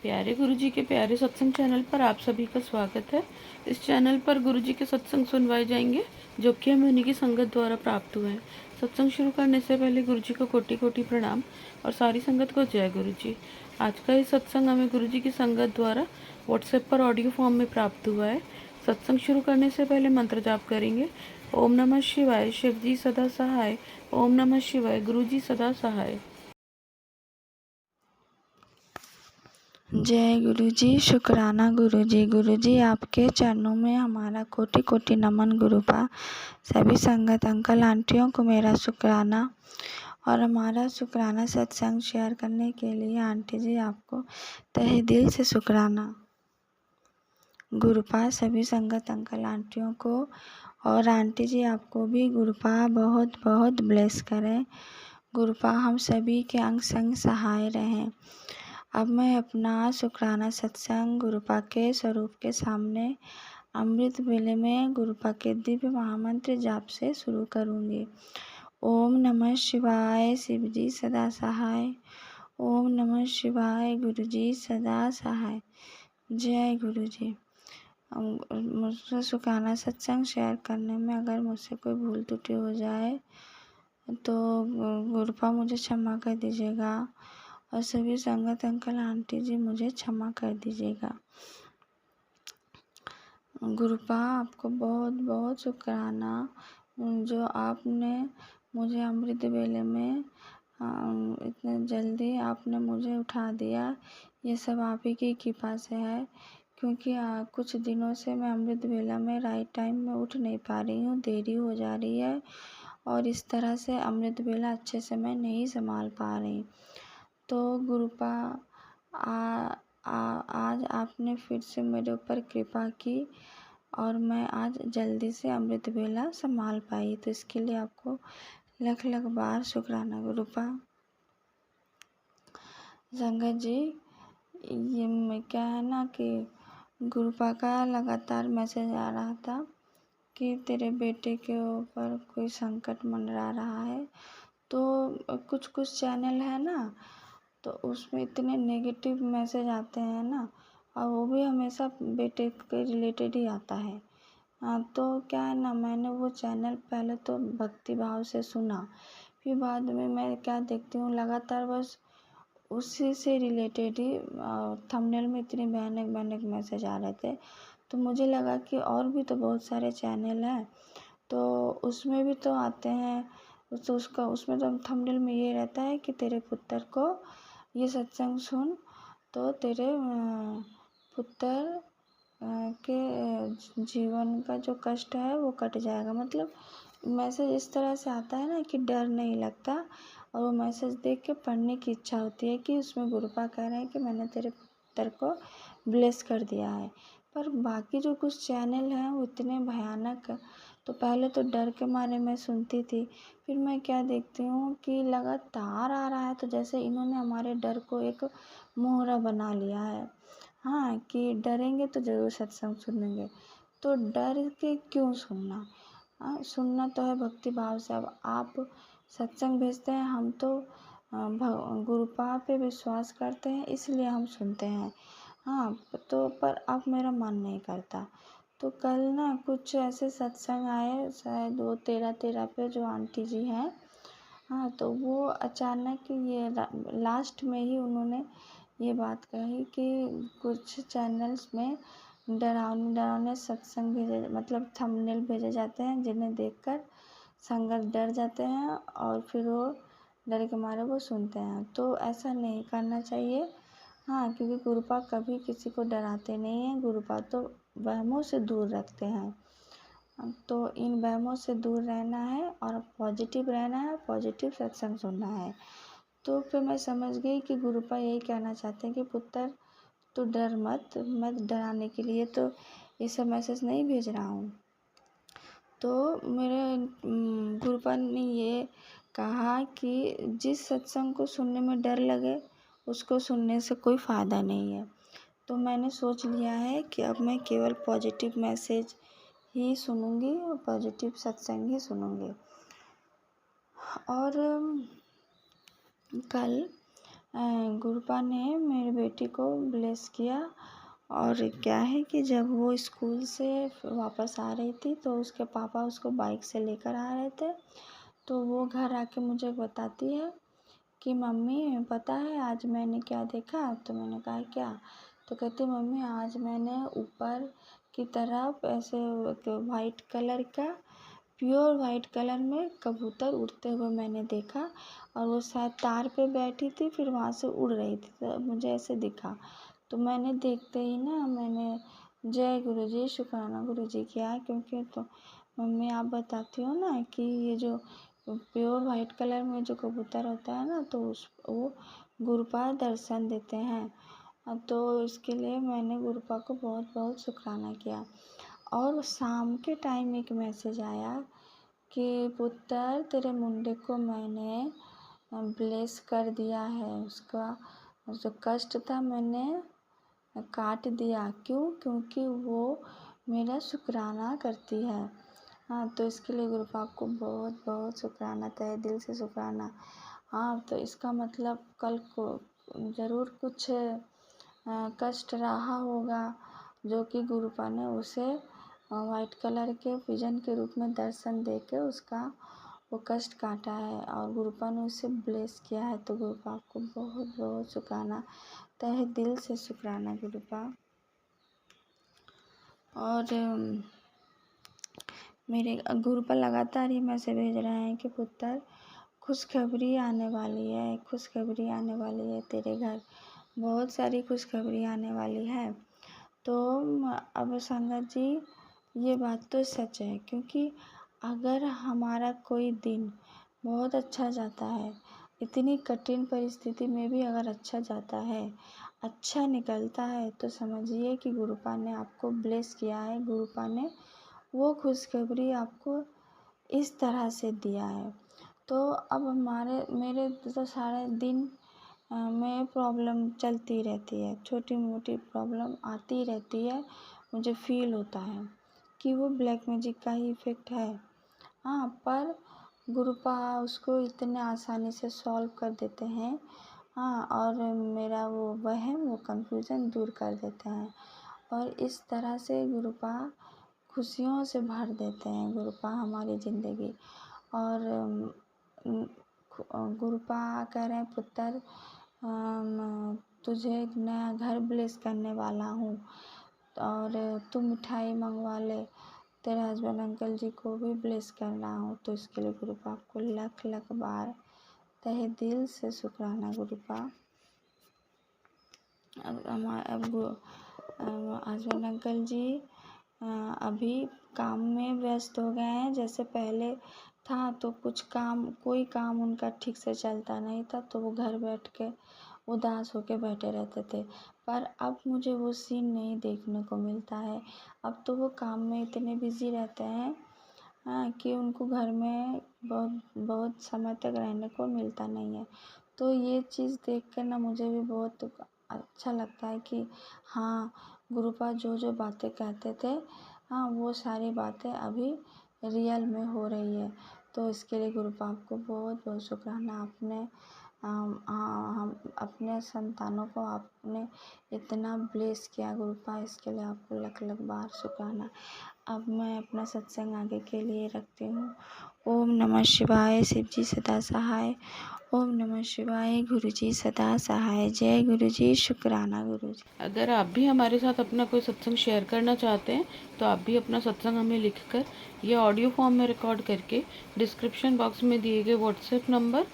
प्यारे गुरुजी के प्यारे सत्संग चैनल पर आप सभी का स्वागत है। इस चैनल पर गुरुजी के सत्संग सुनवाए जाएंगे जो कि हमें उन्हीं की संगत द्वारा प्राप्त हुए हैं। सत्संग शुरू करने से पहले गुरुजी को कोटि कोटि प्रणाम और सारी संगत को जय गुरुजी। आज का ये सत्संग हमें गुरुजी की संगत द्वारा व्हाट्सएप पर ऑडियो फॉर्म में प्राप्त हुआ है। सत्संग शुरू करने से पहले मंत्र जाप करेंगे। ओम नमः शिवाय, शिव जी सदा सहाय। ओम नमः शिवाय, गुरुजी सदा सहाय। जय गुरुजी। शुक्राना गुरुजी। गुरुजी आपके चरणों में हमारा कोटि कोटि नमन गुरुपा। सभी संगत अंकल आंटियों को मेरा शुक्राना और हमारा शुक्राना सत्संग शेयर करने के लिए आंटी जी आपको तहे दिल से शुक्राना गुरुपा। सभी संगत अंकल आंटियों को और आंटी जी आपको भी गुरुपा बहुत बहुत ब्लेस करें। गुरुपा हम सभी के अंग संग सहाय रहें। अब मैं अपना शुक्राना सत्संग गुरुपा के स्वरूप के सामने अमृत वेले में गुरुपा के दिव्य महामंत्र जाप से शुरू करूंगी। ओम नमः शिवाय, शिव जी सदा सहाय। ओम नमः शिवाय, गुरु जी सदा सहाय। जय गुरु जी। मुझसे शुक्राना सत्संग शेयर करने में अगर मुझसे कोई भूल त्रुटि हो जाए तो गुरुपा मुझे क्षमा कर दीजिएगा और सभी संगत अंकल आंटी जी मुझे क्षमा कर दीजिएगा। गुरुपा आपको बहुत बहुत शुक्राना जो आपने मुझे अमृत वेले में इतने जल्दी आपने मुझे उठा दिया। ये सब आप ही की कृपा से है, क्योंकि कुछ दिनों से मैं अमृत वेला में राइट टाइम में उठ नहीं पा रही हूँ, देरी हो जा रही है और इस तरह से अमृत वेला अच्छे से मैं नहीं संभाल पा रही। तो गुरुपा आज आपने फिर से मेरे ऊपर कृपा की और मैं आज जल्दी से अमृत वेला संभाल पाई, तो इसके लिए आपको लख लख बार शुक्राना गुरुपा। संगत जी, ये क्या है ना कि गुरुपा का लगातार मैसेज आ रहा था कि तेरे बेटे के ऊपर कोई संकट मंडरा रहा है। तो कुछ चैनल है ना, तो उसमें इतने नेगेटिव मैसेज आते हैं ना, और वो भी हमेशा बेटे के रिलेटेड ही आता है। तो क्या है ना, मैंने वो चैनल पहले तो भक्ति भाव से सुना, फिर बाद में मैं क्या देखती हूँ लगातार बस उसी से रिलेटेड ही थंबनेल में इतने भयानक भयानक मैसेज आ रहे थे। तो मुझे लगा कि और भी तो बहुत सारे चैनल हैं, तो उसमें भी तो आते हैं, तो उसमें तो थंबनेल में ये रहता है कि तेरे पुत्र को ये सत्संग सुन तो तेरे पुत्र के जीवन का जो कष्ट है वो कट जाएगा। मतलब मैसेज इस तरह से आता है ना कि डर नहीं लगता, और वो मैसेज देख के पढ़ने की इच्छा होती है कि उसमें गुरुपा कह रहे हैं कि मैंने तेरे पुत्र को ब्लेस कर दिया है। पर बाकी जो कुछ चैनल हैं वो इतने भयानक, तो पहले तो डर के मारे मैं सुनती थी, फिर मैं क्या देखती हूँ कि लगातार आ रहा है, तो जैसे इन्होंने हमारे डर को एक मोहरा बना लिया है। हाँ, कि डरेंगे तो ज़रूर सत्संग सुनेंगे, तो डर के क्यों सुनना। सुनना तो है भक्ति भाव से। अब आप सत्संग भेजते हैं, हम तो गुरुपा पे विश्वास करते हैं इसलिए हम सुनते हैं। हाँ, तो पर अब मेरा मन नहीं करता। तो कल ना कुछ ऐसे सत्संग आए, शायद वो 13 पे जो आंटी जी हैं, हाँ, तो वो अचानक ये लास्ट में ही उन्होंने ये बात कही कि कुछ चैनल्स में डरावने सत्संग भेजे, मतलब थंबनेल भेजे जाते हैं जिन्हें देखकर संगत डर जाते हैं और फिर वो डर के मारे वो सुनते हैं। तो ऐसा नहीं करना चाहिए। हाँ, क्योंकि गुरुपा कभी किसी को डराते नहीं हैं। गुरुपा तो वहमों से दूर रखते हैं, तो इन वहमों से दूर रहना है और पॉजिटिव रहना है, पॉजिटिव सत्संग सुनना है। तो फिर मैं समझ गई कि गुरुपा यही कहना चाहते हैं कि पुत्र तो डर मत, मैं डराने के लिए तो ये सब मैसेज नहीं भेज रहा हूँ। तो मेरे गुरुपा ने ये कहा कि जिस सत्संग को सुनने में डर लगे उसको सुनने से कोई फ़ायदा नहीं है। तो मैंने सोच लिया है कि अब मैं केवल पॉजिटिव मैसेज ही सुनूंगी और पॉजिटिव सत्संग ही सुनूंगी। और कल गुरुपा ने मेरी बेटी को ब्लेस किया। और क्या है कि जब वो स्कूल से वापस आ रही थी तो उसके पापा उसको बाइक से लेकर आ रहे थे। तो वो घर आके मुझे बताती है कि मम्मी पता है आज मैंने क्या देखा। तो मैंने कहा क्या। तो कहती मम्मी आज मैंने ऊपर की तरफ ऐसे वाइट कलर का प्योर वाइट कलर में कबूतर उड़ते हुए मैंने देखा। और वो शायद तार पे बैठी थी, फिर वहाँ से उड़ रही थी, तो मुझे ऐसे दिखा। तो मैंने देखते ही ना मैंने जय गुरुजी शुक्राना गुरुजी किया। क्योंकि तो मम्मी आप बताती हो ना कि ये जो प्योर वाइट कलर में जो कबूतर होता है ना, तो वो गुरुपा दर्शन देते हैं। तो इसके लिए मैंने गुरुपा को बहुत बहुत शुक्राना किया। और शाम के टाइम एक मैसेज आया कि पुत्र तेरे मुंडे को मैंने ब्लेस कर दिया है, उसका जो कष्ट था मैंने काट दिया। क्यों? क्योंकि वो मेरा शुक्राना करती है। हाँ, तो इसके लिए गुरुपा को बहुत बहुत शुक्राना, तहे दिल से शुक्राना। हाँ, तो इसका मतलब कल को ज़रूर कुछ कष्ट रहा होगा जो कि गुरुपा ने उसे वाइट कलर के विजन के रूप में दर्शन दे के उसका वो कष्ट काटा है और गुरुपा ने उसे ब्लेस किया है। तो गुरुपा को बहुत बहुत शुक्राना, तहे दिल से शुक्राना गुरुपा। और मेरे गुरुपा लगातार ही मैसेज भेज रहे हैं कि पुत्र खुशखबरी आने वाली है, खुशखबरी आने वाली है, तेरे घर बहुत सारी खुशखबरी आने वाली है। तो अब संगत जी ये बात तो सच है, क्योंकि अगर हमारा कोई दिन बहुत अच्छा जाता है, इतनी कठिन परिस्थिति में भी अगर अच्छा जाता है, अच्छा निकलता है, तो समझिए कि गुरुपा ने आपको ब्लेस किया है। गुरुपा ने वो खुशखबरी आपको इस तरह से दिया है। तो अब मेरे तो सारे दिन में प्रॉब्लम चलती रहती है, छोटी मोटी प्रॉब्लम आती रहती है। मुझे फील होता है कि वो ब्लैक मैजिक का ही इफ़ेक्ट है। हाँ, पर गुरुपा उसको इतने आसानी से सॉल्व कर देते हैं। हाँ, और मेरा वो वहम वो कन्फ्यूज़न दूर कर देते हैं। और इस तरह से गुरुपा खुशियों से भर देते हैं, गुरुपा हमारी ज़िंदगी। और गुरुपा कह रहे हैं पुत्र तुझे एक नया घर ब्लेस करने वाला हूँ और तू मिठाई मंगवा ले, तेरे हस्बैंड अंकल जी को भी ब्लेस करना हो। तो इसके लिए गुरुपा आपको लख लख बार तहे दिल से शुक्राना गुरुपा। अब हस्बैंड अंकल जी अभी काम में व्यस्त हो गए हैं। जैसे पहले था तो कोई काम उनका ठीक से चलता नहीं था, तो वो घर बैठ के उदास होके बैठे रहते थे। पर अब मुझे वो सीन नहीं देखने को मिलता है। अब तो वो काम में इतने बिज़ी रहते हैं कि उनको घर में बहुत बहुत समय तक रहने को मिलता नहीं है। तो ये चीज़ देख कर ना मुझे भी बहुत अच्छा लगता है कि हाँ, गुरुपा जो जो बातें कहते थे, हाँ वो सारी बातें अभी रियल में हो रही है। तो इसके लिए गुरुपा आपको बहुत बहुत शुक्राना। हम अपने संतानों को आपने इतना ब्लेस किया गुरुपा, इसके लिए आपको लख लख बार शुक्राना। अब मैं अपना सत्संग आगे के लिए रखती हूँ। ओम नमः शिवाय, शिव जी सदा सहाय। ओम नमः शिवाय, गुरु जी सदा सहाय। जय गुरु जी, शुक्राना गुरु जी। अगर आप भी हमारे साथ अपना कोई सत्संग शेयर करना चाहते हैं तो आप भी अपना सत्संग हमें लिखकर या ऑडियो फॉर्म में रिकॉर्ड करके डिस्क्रिप्शन बॉक्स में दिए गए व्हाट्सएप नंबर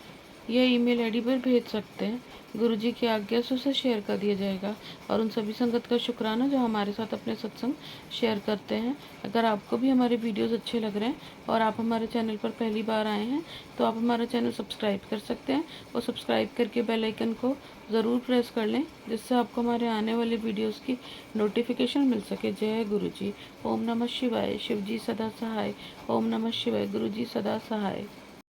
या ईमेल आईडी पर भेज सकते हैं। गुरुजी की आज्ञा से उसे शेयर कर दिया जाएगा। और उन सभी संगत का शुक्राना जो हमारे साथ अपने सत्संग शेयर करते हैं। अगर आपको भी हमारे वीडियोस अच्छे लग रहे हैं और आप हमारे चैनल पर पहली बार आए हैं तो आप हमारा चैनल सब्सक्राइब कर सकते हैं और सब्सक्राइब करके बेल आइकन को ज़रूर प्रेस कर लें, जिससे आपको हमारे आने वाले वीडियोस की नोटिफिकेशन मिल सके। जय गुरुजी। ओम नमः शिवाय, शिव जी सदा सहाय। ओम नमः शिवाय, गुरुजी सदा सहाय।